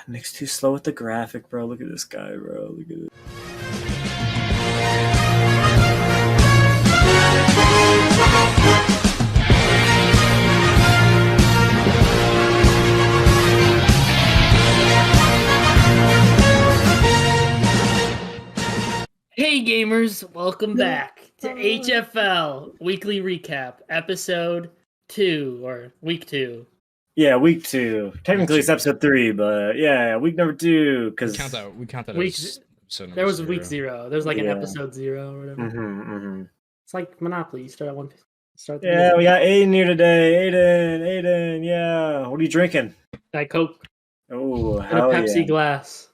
Nick's too slow with the graphic, bro. Look at this guy, bro. Look at it. Hey gamers, welcome back to HFL Weekly Recap, episode 2 or week 2. Yeah, week 2. Technically, it's episode 3, but yeah, week number 2. Because we count that Week- as episode number There was 0. week 0. There's like an Yeah. episode 0 or whatever. It's like Monopoly. You start at one. Start. At the Yeah, we got Aiden here today. Aiden, yeah. What are you drinking? Diet Coke Oh, in a hell Pepsi yeah. glass.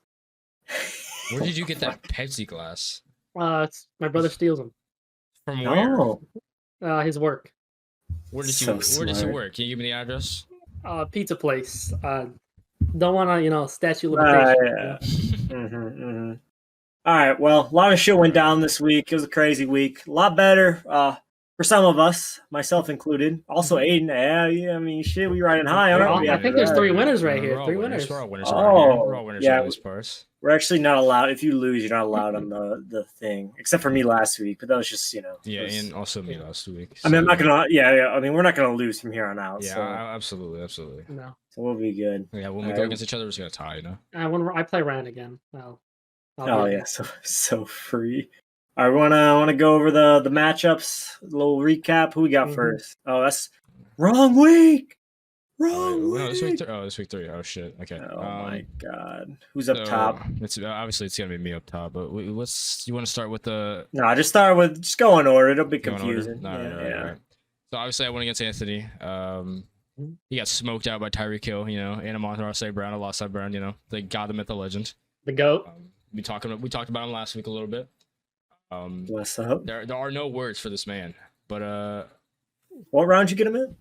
Where did you get that Pepsi glass? It's my brother steals them. From where? Oh, His work. Where did So you Where does he smart. work? Can you give me the address? Pizza place. Don't want to, statute Right, limitation. yeah. All right, well, a lot of shit went down this week. It was a crazy week. A lot better for some of us, myself included. Also, Aiden. Yeah, I mean, shit, we riding high, aren't we? I think there's 3 winners right We're here. all 3 winners. winners. We're all winners Oh, around here. We're all winners yeah. around these parts. We're actually not allowed. If you lose, you're not allowed on the thing, except for me last week. But that was just, Yeah, it was- and also me last week. I mean, I'm so- not gonna. Yeah. I mean, we're not gonna lose from here on out. Yeah, so, absolutely. No. so we'll be good. Yeah, when we go against each other, we're just gonna tie, you know. When I play Ryan again, I'll Oh be- yeah, so free. All right, wanna go over the matchups. A little recap. Who we got Mhm. first? Oh, that's wrong week. Oh, Wrong wait, no, this week week. 3. Oh, this week 3. Oh shit. Okay. Oh my god. Who's up top? It's obviously it's gonna be me up top, but you want to start with the No, just go in order. It'll be go in order? confusing. No, Yeah. right. So obviously I went against Anthony. He got smoked out by Tyreek Hill, and Amon-Ra Brown, alongside Brown, the god, the myth, the legend. The GOAT. We talked about him last week a little bit. What's up? There are no words for this man, but What round you get him in?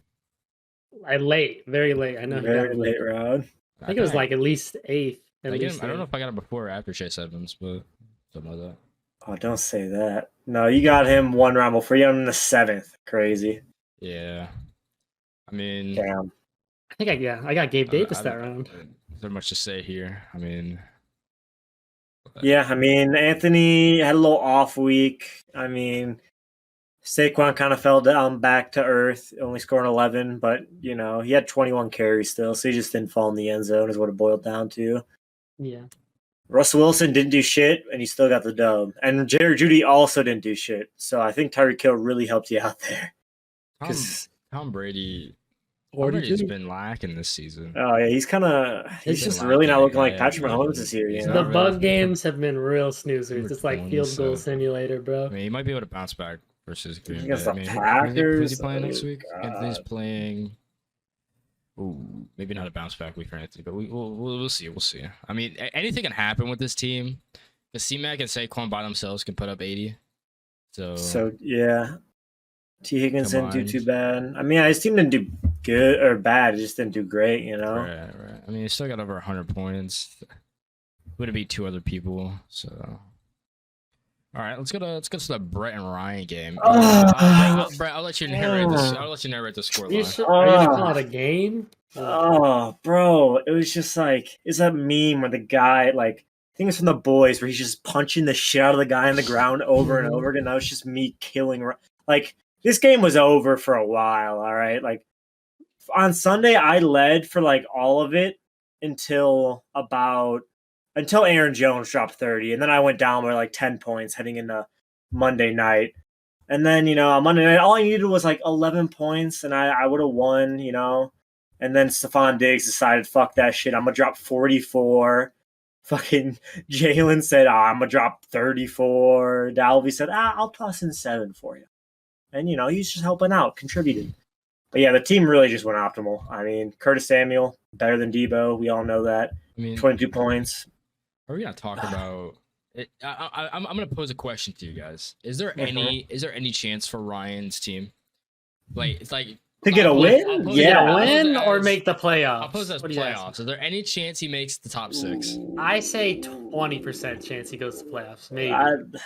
Very late. I know. he got Very it. late round. I think it was like at least 8th. I don't know if I got him before or after Chase Edmonds, but something like that. Oh, don't say that. No, you got him one round before. You got him in the 7th. Crazy. Yeah, I mean, Damn. I think I got Gabe Davis I that don't- round. There's much to say here. I mean, Yeah, I mean, Anthony had a little off week. I mean, Saquon kind of fell down back to earth, only scoring 11, but, he had 21 carries still, so he just didn't fall in the end zone is what it boiled down to. Yeah. Russell Wilson didn't do shit, and he still got the dub. And Jared Judy also didn't do shit, so I think Tyreek Hill really helped you out there. 'Cause- Tom Brady's 42. been lacking this season. Oh, yeah, he's He's just been really not looking like lacking, Patrick yeah. Mahomes this year, He's The not really- bug games have been real snoozers. Number It's like field goal 27. simulator, bro. I mean, he might be able to bounce back versus Green Against Bay. the I mean, Packers? who's he playing next Oh, week? God. Anthony's playing. Ooh, maybe not a bounce back week for Anthony, but we'll see. We'll see. I mean, anything can happen with this team. The C-Mac and Saquon by themselves can put up 80. So, yeah. T. Higgins didn't do Combined. too bad. I mean, his team didn't do good or bad. It just didn't do great, Right. I mean, he still got over 100 points. Would have beat 2 other people. So, all right, let's go to the Brett and Ryan game. Brett, I'll let you narrate this. I'll let you narrate the score line. Are you gonna call it a game? Oh, bro. It was just like, it's that meme where the guy, like, I think it's from The Boys, where he's just punching the shit out of the guy on the ground over and over again. That was just me killing. Like, this game was over for a while, all right? Like, on Sunday, I led for, like, all of it until Aaron Jones dropped 30. And then I went down by, like, 10 points heading into Monday night. And then, on Monday night, all I needed was, like, 11 points, and I would have won, And then Stephon Diggs decided, fuck that shit. I'm going to drop 44. Fucking Jalen said, I'm going to drop 34. Dalvey said, I'll toss in 7 for you. And, he's just helping out, contributing. But, yeah, the team really just went optimal. I mean, Curtis Samuel, better than Debo. We all know that. I mean, 22 points. Are we gonna talk about it? I'm gonna pose a question to you guys. Is there any chance for Ryan's team? Like, it's like To get a win? I'll pose Yeah. it- I'll pose Win it or as- make the playoffs? I'll pose it as What do you ask? playoffs. Is there any chance he makes the top 6? I say 20% chance he goes to playoffs. Maybe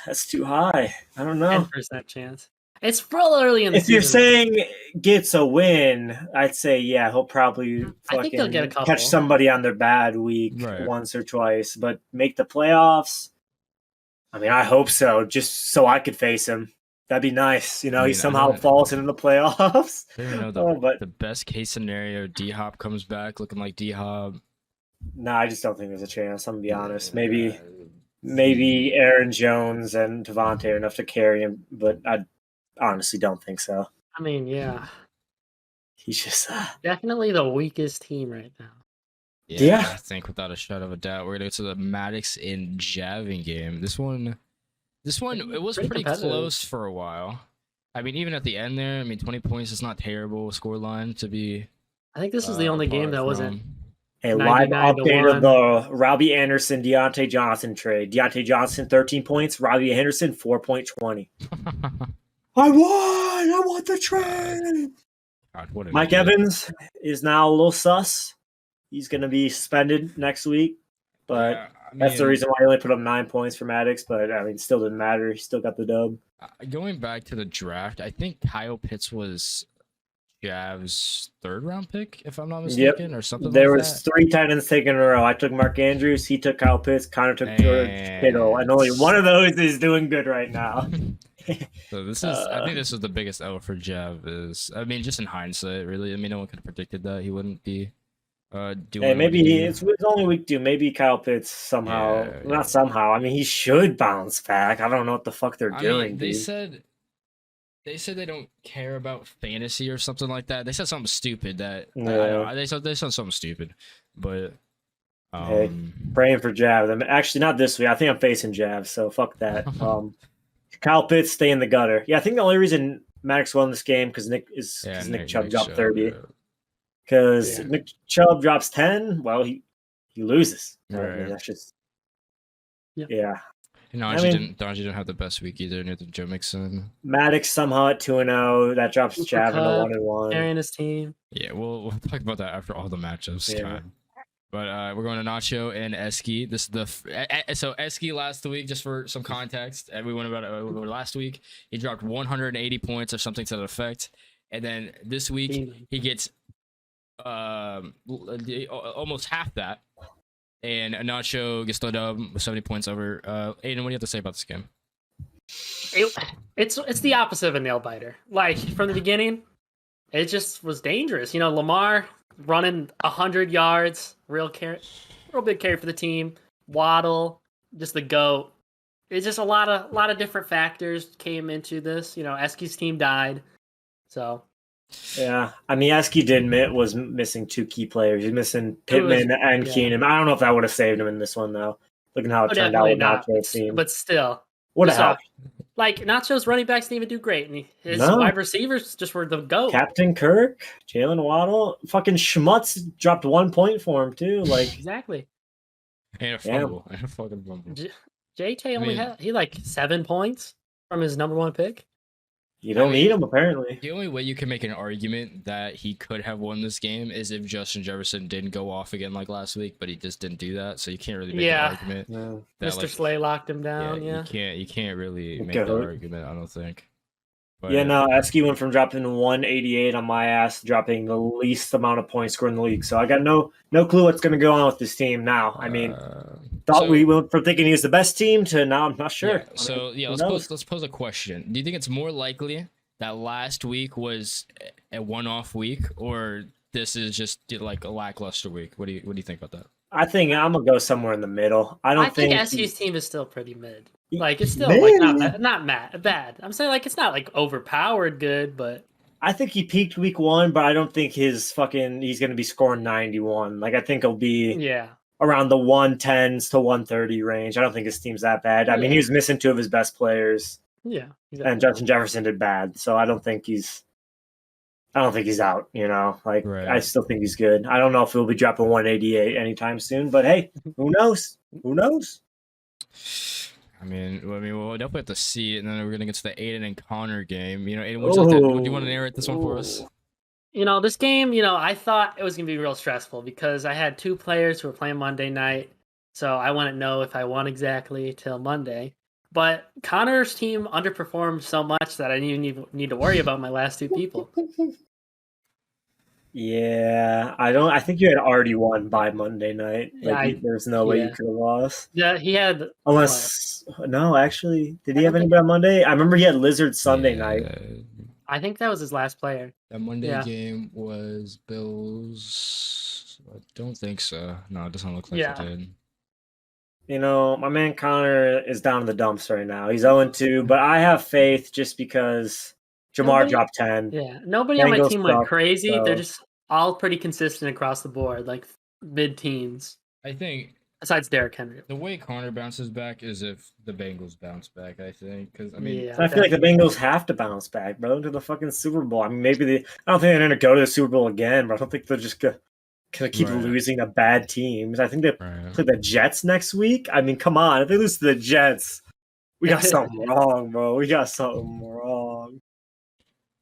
That's too high. I don't know. 10% chance. It's real early in the If season. you're saying gets a win, I'd say yeah, he'll probably I think they'll get a couple. catch somebody on their bad week Right. once or twice, but make the playoffs. I mean, I hope so, just so I could face him. That'd be nice. You know, he somehow falls into the playoffs. I don't even know the best case scenario. D Hop comes back looking like D Hop. No, I just don't think there's a chance. I'm gonna be honest. Maybe Aaron Jones and Devontae are enough to carry him, but I honestly don't think so. I mean, yeah. He's just definitely the weakest team right now. Yeah, I think without a shadow of a doubt, we're gonna go to the Maddox and Javin game. This one, it was pretty close for a while. I mean, even at the end there, I mean, 20 points is not terrible scoreline to be. I think this is the only game that wasn't. A live update of the Robbie Anderson, Deontay Johnson trade. Deontay Johnson, 13 points. Robbie Anderson, 4.20. I won the trade. God, Mike Evans is now a little sus. He's going to be suspended next week, but that's the reason why I only put up 9 points for Maddox. But I mean, still didn't matter. He still got the dub. Going back to the draft, I think Kyle Pitts was Jav's 3rd round pick, if I'm not mistaken, or something. There was 3 tight ends taken in a row. I took Mark Andrews. He took Kyle Pitts. Connor took George Kittle, and only one of those is doing good right now. So this is, I think this is the biggest L for Jav. I mean, just in hindsight, really. I mean, no one could have predicted that he wouldn't be doing. Hey, maybe it's only week 2. Maybe Kyle Pitts somehow, not somehow. I mean, he should bounce back. I don't know what the fuck they're doing. They said they don't care about fantasy or something like that. They said something stupid that they said something stupid, but. Hey, praying for Jav. I'm actually not this week. I think I'm facing Jav, so fuck that. Kyle Pitts stay in the gutter. Yeah, I think the only reason Maddox won this game because Nick Chubb dropped 30. Because Nick Chubb drops 10, well, he loses. Right. I mean, that's just yeah. Donji didn't have the best week either. Neither did Joe Mixon. Maddox somehow at 2-0. That drops Jav into 1-1. Carrying his team. Yeah, we'll talk about that after all the matchups. Yeah. But we're going to Nacho and Eski. This is so Eski last week, just for some context, and we went about it last week. He dropped 180 points or something to that effect, and then this week he gets almost half that, and Nacho gets the dub with 70 points over. Aiden, what do you have to say about this game? It's the opposite of a nail biter. Like from the beginning, it just was dangerous. You know, Lamar running 100 yards, real big carry for the team. Waddle, just the GOAT. It's just a lot of different factors came into this. You know, Eski's team died, so. Yeah, I mean, Eski was missing 2 key players. He's missing Pittman and Keenum. I don't know if that would have saved him in this one though. Looking how it turned out with Nacho's team, but still, what a help. Like, Nacho's running backs didn't even do great, and his wide receivers just were the GOAT. Captain Kirk, Jalen Waddle, fucking Schmutz dropped 1 point for him, too. Like exactly. And a fumble. And a fucking fumble. JT only had 7 points from his number 1 pick. You don't need him, apparently. The only way you can make an argument that he could have won this game is if Justin Jefferson didn't go off again like last week, but he just didn't do that, so you can't really make an argument. Yeah. That, Mr. Slay locked him down, You can't really make that argument, I don't think. But, Eski went from dropping 188 on my ass to dropping the least amount of points scored in the league. So I got no clue what's going to go on with this team now. I mean, we went from thinking he was the best team to now I'm not sure. Let's pose a question. Do you think it's more likely that last week was a one-off week, or this is just like a lackluster week? What do you think about that? I think I'm gonna go somewhere in the middle. I think Eski's team is still pretty mid. Like it's still like not bad. I'm saying like it's not like overpowered good, but I think he peaked week 1, but I don't think he's going to be scoring 91. Like I think he'll be around the 110s to 130 range. I don't think his team's that bad. I mean, he was missing 2 of his best players. Yeah, exactly. And Justin Jefferson did bad, so I don't think he's out. You know, like I still think he's good. I don't know if he'll be dropping 188 anytime soon, but hey, who knows? Who knows? I mean, we'll definitely have to see it, and then we're gonna get to the Aiden and Connor game. You know, Aiden, do you want to narrate this one for us? You know, this game, I thought it was gonna be real stressful because I had 2 players who were playing Monday night, so I wouldn't know if I won exactly till Monday. But Connor's team underperformed so much that I didn't even need to worry about my last two people. Yeah, I think you had already won by Monday night. Yeah, there's no way you yeah. could have lost. Yeah, he had Unless no, actually, did he I have don't think- anybody on Monday? I remember he had Lizard Sunday night. I think that was his last player. That Monday Yeah. game was Bills. I don't think so. No, it doesn't look like Yeah. it did. You know, my man Connor is down in the dumps right now. He's 0-2, but I have faith just because Jamar Nobody- dropped 10. Yeah, nobody on my Bengals team went suck, crazy. so- They're just all pretty consistent across the board, like mid-teens. I think Besides Derrick Henry. the way Connor bounces back is if the Bengals bounce back. I think because I mean, Yeah. I feel like the Bengals have to bounce back, bro, to the fucking Super Bowl. I mean, I don't think they're going to go to the Super Bowl again, but I don't think they're just going to keep Right. losing to bad teams. I think they right. play the Jets next week. I mean, come on. If they lose to the Jets, we got something wrong, bro. We got something wrong.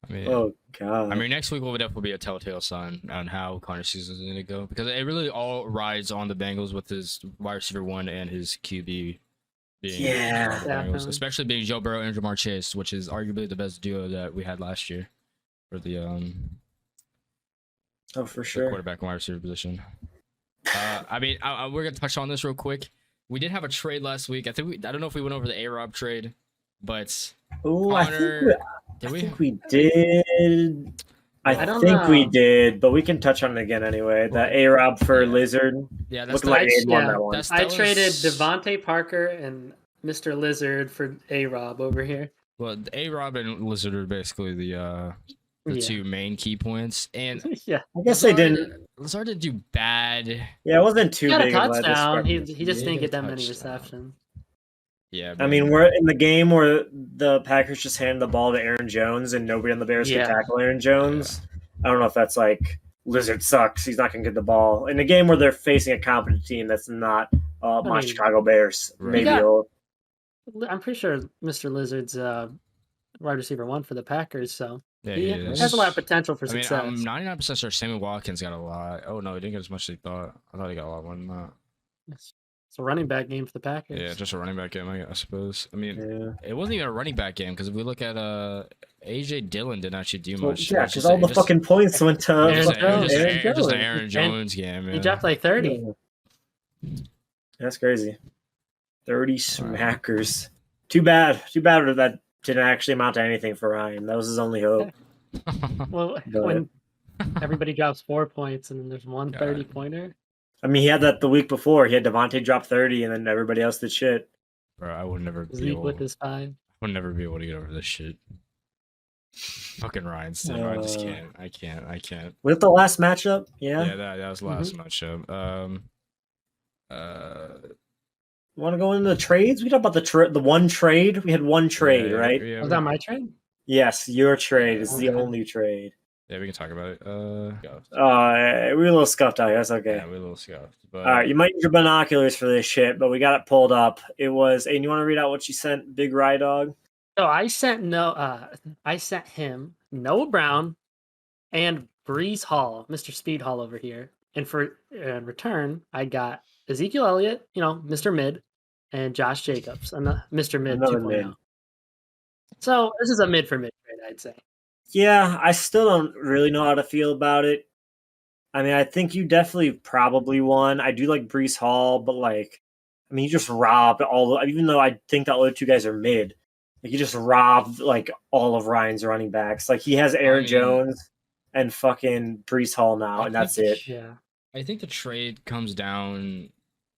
I mean, Oh, God. I mean, next week will definitely be a telltale sign on how Connor's season is going to go because it really all rides on the Bengals with his wide receiver 1 and his QB being Yeah. the Bengals, Definitely. especially being Joe Burrow and Jamar Chase, which is arguably the best duo that we had last year for the Oh, for the sure. quarterback and wide receiver position. I mean, we're gonna touch on this real quick. We did have a trade last week. I don't know if we went over the A-Rob trade, but Oh, Connor, I think we did. I don't think we know. did, but we can touch on it again anyway. The A-Rob for Yeah. Lizard. Yeah, that's Looked like the- Aiden won yeah, that one. that's- I that traded was- Devontae Parker and Mr. Lizard for A-Rob over here. Well, A-Rob and Lizard are basically the Yeah. two main key points, and Yeah, I guess they didn't. Lazard didn't do bad. Yeah, it wasn't too he got a big of a touchdown. He discrepancy. just He didn't did get that a many touchdown. receptions. Yeah, I mean, we're in the game where the Packers just handed the ball to Aaron Jones and nobody on the Bears Yeah. could tackle Aaron Jones. I don't know if that's like Lizard sucks. He's not going to get the ball. In a game where they're facing a competent team that's not my mean, Chicago Bears. Right. Maybe Yeah. he'll. I'm pretty sure Mr. Lizard's wide receiver 1 for the Packers, so yeah, he is. has a lot of potential for I mean, success. I'm 99% sure Sammy Watkins got a lot. Oh no, he didn't get as much as he thought. I thought he got a lot more than that. It's a running back game for the Packers. Yeah, just a running back game, I suppose. I mean, Yeah. it wasn't even a running back game because if we look at AJ Dillon didn't actually do Well, much. yeah, It was because just- all it the just- fucking points went to it was just- fucking it was just Aaron just an Jones. Aaron Jones game. He Yeah. dropped like 30. Yeah. That's crazy. 30 smackers. Too bad that didn't actually amount to anything for Ryan. That was his only hope. Well, But- when everybody drops 4 points and then there's one God. 30-pointer. I mean, he had that the week before. He had Devontae drop 30, and then everybody else did shit. Bro, I would never be Zeke able. with his 5. I would never be able to get over this shit. Fucking Ryan still. I just can't. I can't. Was it the last matchup? Yeah. Yeah, that was the last matchup. Want to go into the trades? We talked about the one trade. We had one trade, yeah, right? Yeah, Was that my trade? Yes, your trade is the Okay. only trade. yeah, we can talk about it. Scuffed. We were a little scuffed out. That's okay. Yeah, we're a little scuffed. But All right, you might use your binoculars for this shit, but we got it pulled up. It was, and you want to read out what you sent, Big Rye Dog? So I sent him Noah Brown and Breeze Hall, Mr. Speed Hall over here. And for in return, I got Ezekiel Elliott, Mr. Mid, and Josh Jacobs, Mr. Mid Another 2.0. mid. So this is a mid for mid trade, I'd say. Yeah, I still don't really know how to feel about it. I mean, I think you definitely probably won. I do like Brees Hall, but you just robbed even though I think the other two guys are mid. You just robbed all of Ryan's running backs. He has Aaron Jones and fucking Brees Hall now, and that's it. Yeah. I think the trade comes down,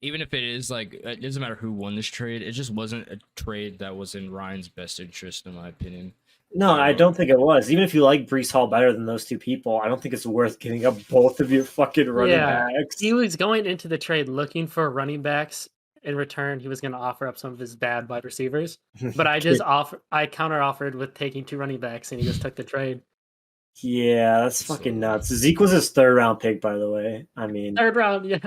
even if it is it doesn't matter who won this trade. It just wasn't a trade that was in Ryan's best interest, in my opinion. No, I don't think it was. Even if you like Brees Hall better than those two people, I don't think it's worth giving up both of your fucking running backs. He was going into the trade looking for running backs. In return, he was going to offer up some of his bad wide receivers. But I counter offered with taking 2 running backs, and he just took the trade. Yeah, that's fucking nuts. Zeke was his 3rd round pick, by the way. I mean, 3rd round, yeah.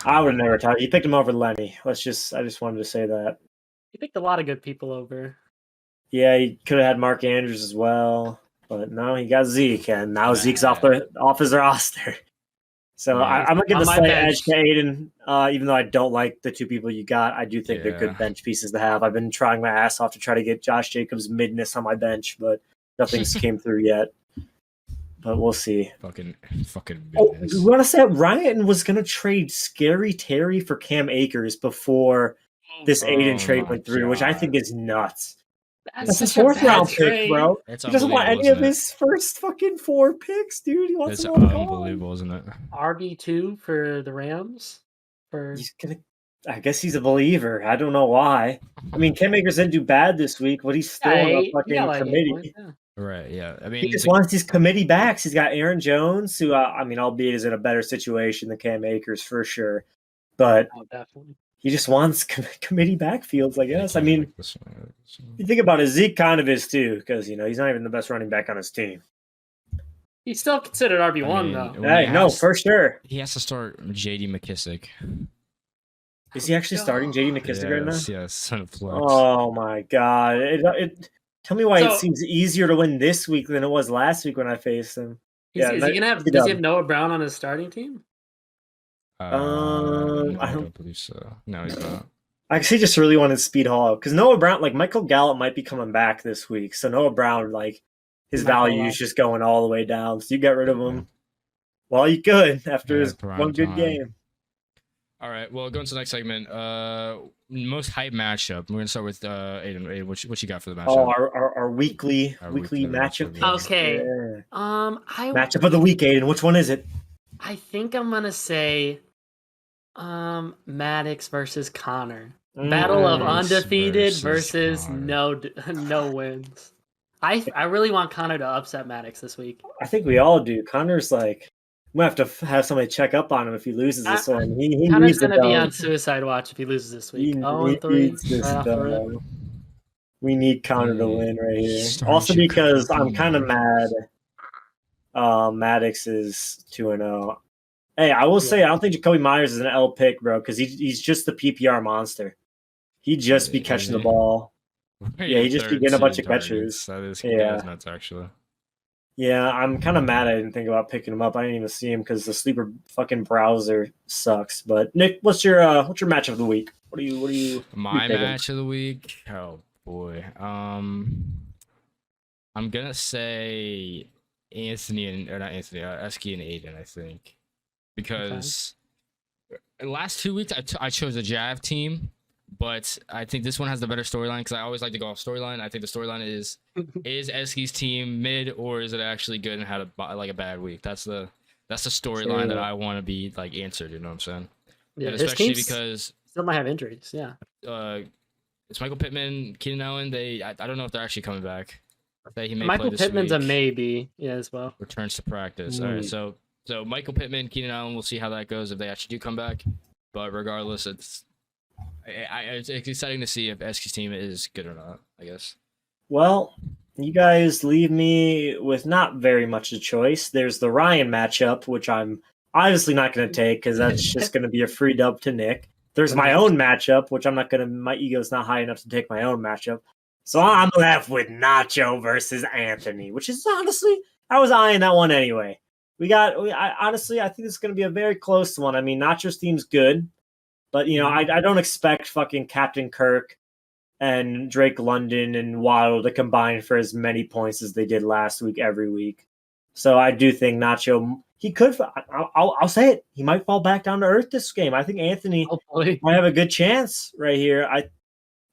I would have never thought he picked him over Lenny. I just wanted to say that. He picked a lot of good people over. Yeah, he could have had Mark Andrews as well, but no, he got Zeke, and now Zeke's off his roster. So Yeah. I'm gonna give On the my slight bench. edge to Aiden, even though I don't like the two people you got. I do think they're Yeah. good bench pieces to have. I've been trying my ass off to try to get Josh Jacobs midness on my bench, but nothing's came through yet. But we'll see. Fucking Oh, business. you want to say Ryan was gonna trade Scary Terry for Cam Akers before this Aiden trade my went through, which I think God. is nuts. That's That's a such a fourth bad round trade. pick, bro. It's He doesn't want unbelievable, any of isn't it? his first fucking 4 picks, dude. He wants It's them all gone. unbelievable, isn't it? RB2 for the Rams. He's gonna. I guess he's a believer. I don't know why. I mean, Cam Akers didn't do bad this week, but he's still on a He got fucking like 8 committee. points, yeah. Right, yeah. I He mean, just wants these committee backs. He's got Aaron Jones, who I mean, albeit is in a better situation than Cam Akers for sure, but Oh, definitely. he just wants committee backfields. I guess. I mean, this one. you think about it, Zeke kind of is too, because he's not even the best running back on his team. He's still considered RB1 I mean, though. when Hey, he no, has- for sure. He has to start J.D. McKissick. Is he actually starting J.D. McKissick right now? Yes, son of flex. Oh my god! Tell me why it So- seems easier to win this week than it was last week when I faced him. Is he gonna have? he Does he does. have Noah Brown on his starting team? No, I I don't- don't believe so. No, he's not. I actually just really wanted Speed Hall because Noah Brown, like Michael Gallup, might be coming back this week. So Noah Brown, like his Not gonna value lie. is just going all the way down. So you got rid of him while you could after Yeah, his prime one good time. game. All right, well, going to the next segment. Most hype matchup. We're gonna start with Aiden. Aiden, what you got for the matchup? Oh, our weekly Our weekly weekly matchup. matchup, picks. yeah. Okay. Yeah. I Matchup of the week, Aiden. Which one is it? I think I'm gonna say, Maddox versus Connor. Battle of Maddox undefeated versus versus Connor. no wins. I really want Connor to upset Maddox this week. I think we all do. Connor's like, I'm gonna have to have somebody check up on him if he loses this one. He Connor's needs to gonna be go. on suicide watch if he loses this He week. 0-3 needs this right off the rip. dub. We need Connor to win right here. Starting Also to because cook up I'm kind of mad. Maddox is 2-0. Hey, I will say I don't think Jacoby Myers is an L pick, bro, because he's just the PPR monster. He just be catching the ball. Yeah, he just be getting a bunch of 13 catches. targets. That is Yeah. nuts, actually. Yeah, I'm kind of mad I didn't think about picking him up. I didn't even see him because the sleeper fucking browser sucks. But Nick, what's your matchup of the week? What do you? My picking? match of the week. Oh boy. I'm gonna say Anthony or not Anthony, Esky and Aiden. I think because last 2 weeks I chose a Jav team, but I think this one has the better storyline because I always like to go off storyline. I think the storyline is Esky's team mid or is it actually good and had a bad week? That's the storyline that I want to be like answered. You know what I'm saying? Yeah, And his especially team because still might have injuries. Yeah, it's Michael Pittman, Keenan Allen. I don't know if they're actually coming back. He may Michael play this Pittman's a week. maybe. Yeah, as well. Returns to practice. All right, so Michael Pittman, Keenan Allen. We'll see how that goes if they actually do come back. But regardless, it's exciting to see if Esky's team is good or not. I guess. Well, you guys leave me with not very much of a choice. There's the Ryan matchup, which I'm obviously not going to take because that's just going to be a free dub to Nick. There's my own matchup, which I'm not going to. My ego's not high enough to take my own matchup. So I'm left with Nacho versus Anthony, which is honestly, I was eyeing that one anyway. Honestly, I think it's going to be a very close one. I mean, Nacho's team's good, but I don't expect fucking Captain Kirk and Drake London and Waddle to combine for as many points as they did last week every week. So I do think Nacho, he could. I'll say it. He might fall back down to earth this game. I think Anthony Hopefully. might have a good chance right here.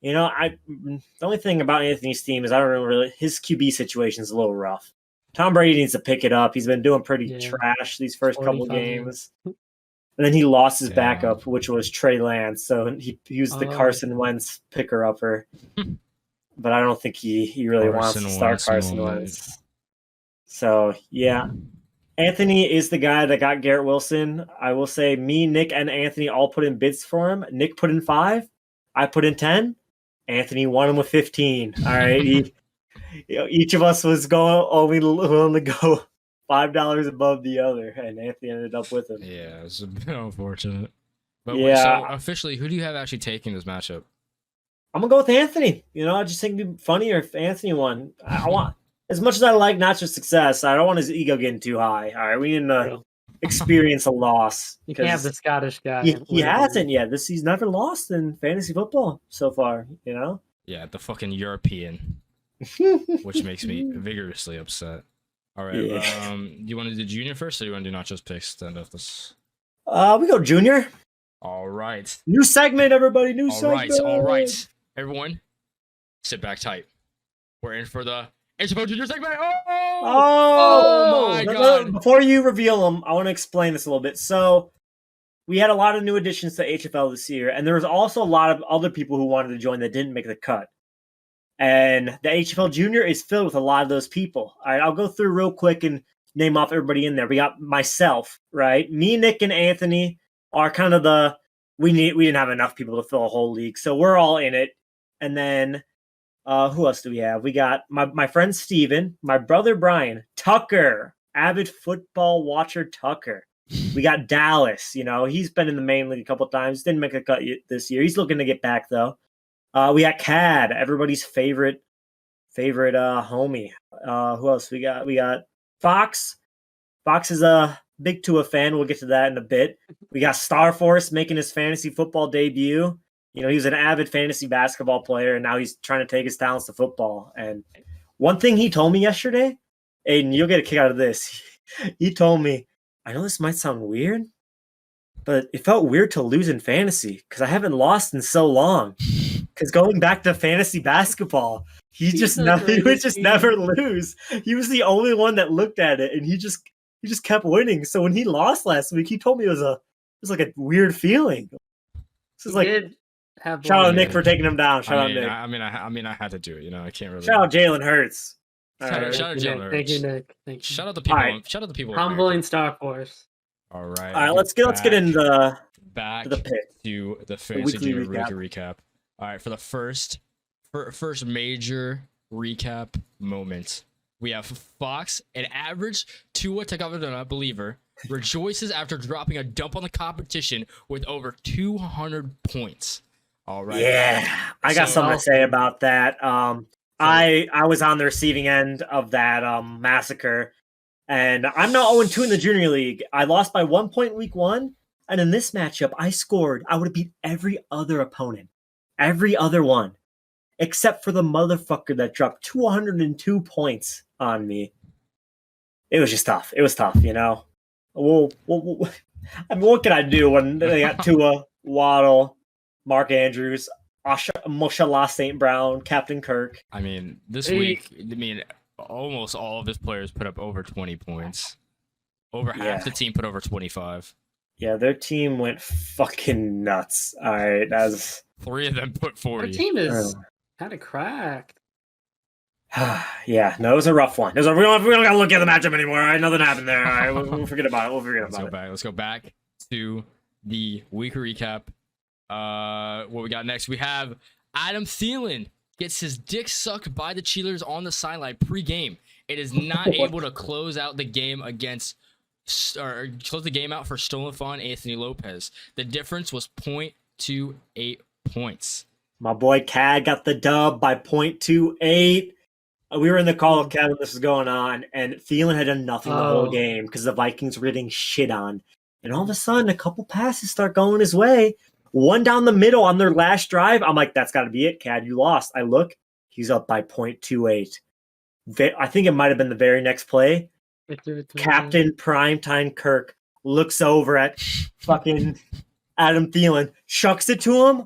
The only thing about Anthony's team is I don't really. His QB situation is a little rough. Tom Brady needs to pick it up. He's been doing pretty trash these first couple 45 games. And then he lost his backup, which was Trey Lance. So he used the Carson Wentz picker-upper. But I don't think he really wants to start Carson Wentz. So, yeah. Anthony is the guy that got Garrett Wilson. I will say me, Nick, and Anthony all put in bids for him. Nick put in 5. I put in 10. Anthony won him with 15. All right. Each of us was only willing to go $5 above the other, and Anthony ended up with him. Yeah, it's a bit unfortunate. But yeah. So officially, who do you have actually taking this matchup? I'm gonna go with Anthony. I just think it'd be funnier if Anthony won. I want, as much as I like Nacho's success, I don't want his ego getting too high. All right, we need to experience a loss. You can't have the Scottish guy. He hasn't yet. He's never lost in fantasy football so far, you know? Yeah, the fucking European, which makes me vigorously upset. All right, Yeah. do you want to do Junior first, or do you want to do Nacho's picks to end off this? We go Junior. All right. New segment, everybody. New segment. All right. Everyone, sit back tight. We're in for the HFL Junior segment. Oh my God. Before you reveal them, I want to explain this a little bit. So, we had a lot of new additions to HFL this year, and there was also a lot of other people who wanted to join that didn't make the cut. And the HFL Junior is filled with a lot of those people. All right, I'll go through real quick and name off everybody in there. We got myself, right? Me, Nick, and Anthony are kind of we didn't have enough people to fill a whole league, so we're all in it. And then who else do we have? We got my friend Steven, my brother Brian, Tucker, avid football watcher Tucker. We got Dallas, he's been in the main league a couple times, didn't make a cut this year. He's looking to get back though. We got Cad, everybody's favorite homie. Who else we got? We got Fox. Fox is a big Tua fan. We'll get to that in a bit. We got Starforce making his fantasy football debut. He was an avid fantasy basketball player, and now he's trying to take his talents to football. And one thing he told me yesterday, Aiden, you'll get a kick out of this. He told me, I know this might sound weird, but it felt weird to lose in fantasy because I haven't lost in so long. Because going back to fantasy basketball, he would just never lose. He was the only one that looked at it, and he just kept winning. So when he lost last week, he told me it was like a weird feeling. This is shout out Nick for taking him down. Shout out Nick. I mean, I had to do it. I can't really. Shout out Jalen Hurts. Shout out Jalen Hurts. Thank you, Nick. Thank you. Shout out the people. Right. Shout out the people. Humbling Star Force. All right. All right. Let's get into the pick. To the fantasy Weekly recap. All right, for the first major recap moment, we have Fox, an average Tua Tagovailoa believer, rejoices after dropping a dump on the competition with over 200 points. All right. Yeah, I got something to say about that. I was on the receiving end of that massacre, and I'm now 0-2 in the Junior League. I lost by 1 point week 1, and in this matchup, I would have beat every other opponent. Every other one, except for the motherfucker that dropped 202 points on me. It was just tough. It was tough, Well, I mean, what can I do when they got Tua, Waddle, Mark Andrews, Moshalah St. Brown, Captain Kirk? I mean, this week, almost all of his players put up over 20 points. Over half the team put over 25. Yeah, their team went fucking nuts. All right, that's 3 of them put 40. Our team is kind of cracked. Yeah, no, it was a rough one. We don't gotta look at the matchup anymore. All right, nothing happened there. All right, we'll forget about it. Let's go back to the weekly recap. What we got next? We have Adam Thielen gets his dick sucked by the cheerleaders on the sideline pre-game. It is not able to close out the game close the game out for stolen fun Anthony Lopez. The difference was 0.28 points. My boy Cad got the dub by 0.28. We were in the call of Cad when this was going on, and Thielen had done nothing the whole game because the Vikings were getting shit on. And all of a sudden, a couple passes start going his way. One down the middle on their last drive. I'm like, that's got to be it, Cad. You lost. I look, he's up by 0.28. I think it might have been the very next play. Captain Primetime Kirk looks over at fucking Adam Thielen, chucks it to him,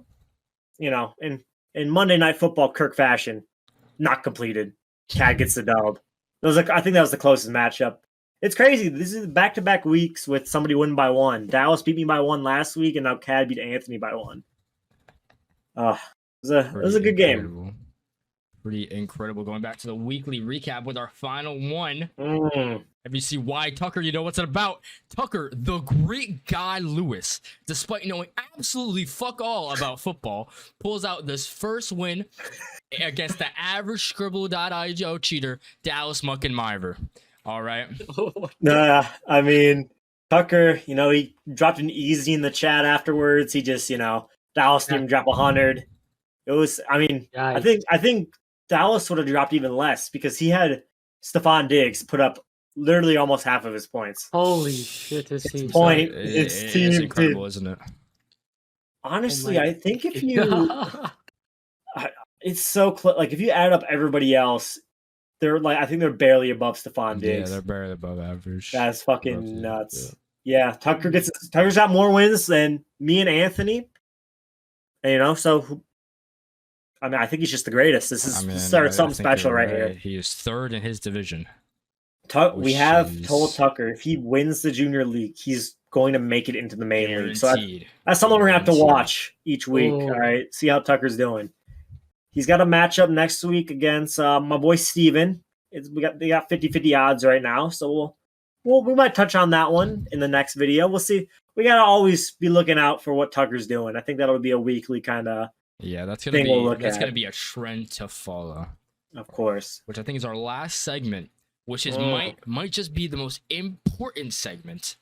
in Monday Night Football Kirk fashion, not completed. Cad gets the dub. I think that was the closest matchup. It's crazy. This is back-to-back weeks with somebody winning by 1. Dallas beat me by 1 last week, and now Cad beat Anthony by 1. It was a good game. Pretty incredible. Going back to the weekly recap with our final one. If you see why Tucker, you know what's it about. Tucker, the great Guy Lewis, despite knowing absolutely fuck all about football, pulls out this first win against the average Scribble.io cheater, Dallas Muckenmiver. All right. I mean, Tucker, he dropped an easy in the chat afterwards. He just, Dallas didn't drop 100. It was, I think Dallas would have dropped even less because he had Stephon Diggs put up literally almost half of his points. Holy shit! This team. Point. It's team incredible, did. isn't it? Honestly, Oh my- I think if you, it's so close. Like if you add up everybody else, they're like I think they're barely above Stephon Yeah, Diggs. they're barely above average. That's fucking Roughly, nuts. Yeah, Tucker's got more wins than me and Anthony. And, so I mean, I think he's just the greatest. This is started something think special you're right here. He is third in his division. We have is told Tucker if he wins the junior league, he's going to make it into the main league. So Guaranteed. that's something we're gonna have to Guaranteed. watch each week. Oh. All right, see how Tucker's doing. He's got a matchup next week against my boy Steven. They got 50-50 odds right now, so we might touch on that one in the next video. We'll see. We gotta always be looking out for what Tucker's doing. I think that'll be a weekly kind of. Yeah, that's gonna be a trend to follow. Of course. Which I think is our last segment, which is might just be the most important segment.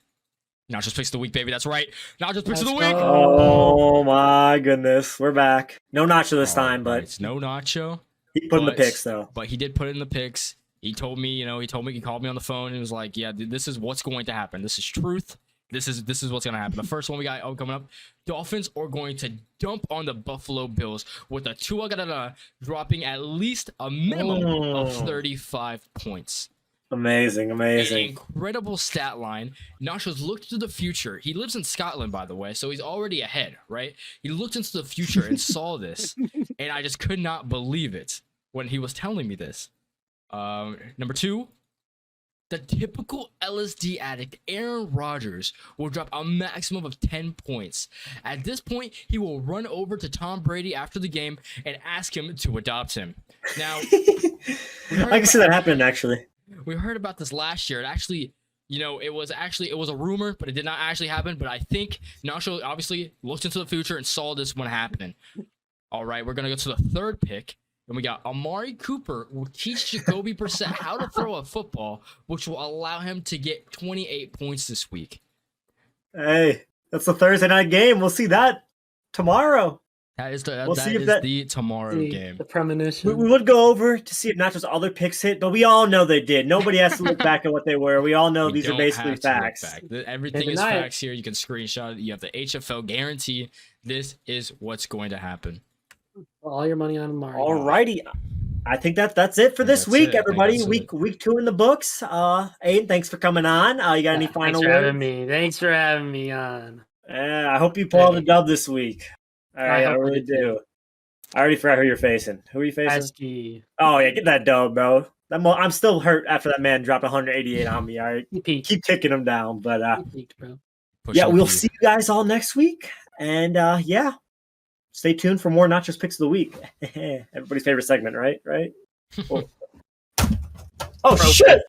Nacho's picks of the week, baby. That's right. Nacho's picks of the week. Oh my goodness, we're back. No Nacho this time, but it's no Nacho. He put in the picks though. But he did put in the picks. He told me, he called me on the phone and was like, "Yeah, dude, this is what's going to happen. This is truth. This is what's going to happen." The first one we got coming up, Dolphins are going to dump on the Buffalo Bills with a Tua dropping at least a minimum of 35 points. Amazing. An incredible stat line. Nacho's looked to the future. He lives in Scotland, by the way, so he's already ahead, right? He looked into the future and saw this, and I just could not believe it when he was telling me this. Number 2, the typical LSD addict Aaron Rodgers will drop a maximum of 10 points. At this point, he will run over to Tom Brady after the game and ask him to adopt him. Now, I can see that happening actually. We heard about this last year. It actually, it was a rumor, but it did not actually happen. But I think Nacho obviously looked into the future and saw this one happening. All right, we're gonna go to the third pick, and we got Amari Cooper will teach Jacoby Brissett how to throw a football, which will allow him to get 28 points this week. Hey, that's the Thursday night game. We'll see that tomorrow. That is the tomorrow game. The premonition. We would go over to see if Nacho's other picks hit, but we all know they did. Nobody has to look back at what they were. We all know these are basically facts. Everything is facts here. You can screenshot it. You have the HFL guarantee. This is what's going to happen. All your money on Amari. Alrighty. I think that's it for this week, everybody. Week 2 in the books. Aiden, thanks for coming on. You got any final words? Thanks for having me on. I hope you pull out the dub this week. I really do. I already forgot who you're facing. Who are you facing? SG. Oh, yeah, get that dub, bro. I'm still hurt after that man dropped 188 on me. All right, keep kicking him down. But we'll see you guys all next week. And stay tuned for more Nacho's picks of the week. Everybody's favorite segment, right? Oh shit!